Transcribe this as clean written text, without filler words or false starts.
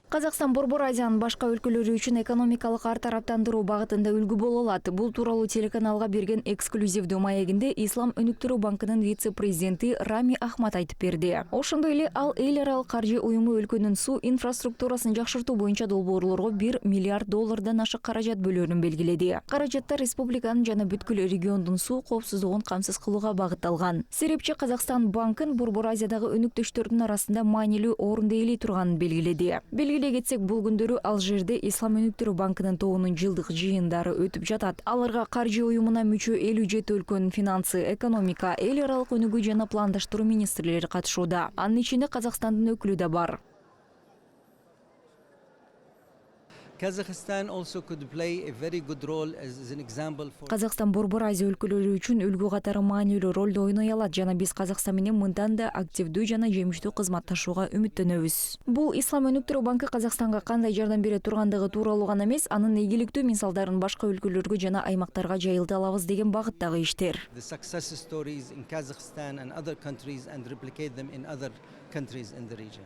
Казакстан Борбор Азиянын башка өлкөлөрү үчүн экономикалык ар тараптандыруу багытында үлгү боло алат. Бул тууралуу телеканалга берген эксклюзивдүү маегинде Ислам өнүктүрүү банкынын вице-президенти Рами Ахмат айтып берди. Ошондой эле ал эл аралык каржы уюму өлкөнүн суу инфраструктурасын жакшыртуу боюнча долбоорлорго $1 миллиард ашык каражат бөлүүнүн белгиледи. Каражаттар республиканын жана бүткүл региондун суу коопсуздугун камсыз кылууга багытталган. Серепчи Казакстан банкын Борбор Азиядагы өнүктөштөрдүн арасында маанилүү орунду ээлей турганын белгиледи. Белгилей кетсек, бул күндөрү Алжирде Ислам өнүктүрүү банкынын тобунун жылдык жыйындары өтүп жатат. Аларга каржы уюмуна мүчө 57 өлкөнүн финансы, экономика, эл аралык өнүгүү жана пландаштыруу министрлери катышууда. Анын ичинде Казакстандын өкүлү да бар. Kazakhstan also could play a very good role as an example for Казакстан Борбор Азия өлкөлөрү үчүн үлгү катары маанилүү ролду ойной алат жана биз Казакстан менен мындан да активдүү жана жемиштүү кызматташууга үмүттөнөбүз. Бул Ислам өнүктүрүү банкы Казакстанга кандай жардам бере тургандыгы тууралуу гана эмес, анын ийгиликтүү мисалдарын башка өлкөлөргө жана аймактарга жайылта алабыз деген багыттагы иштер. the success stories in Kazakhstan and other countries and replicate them in other countries in the region.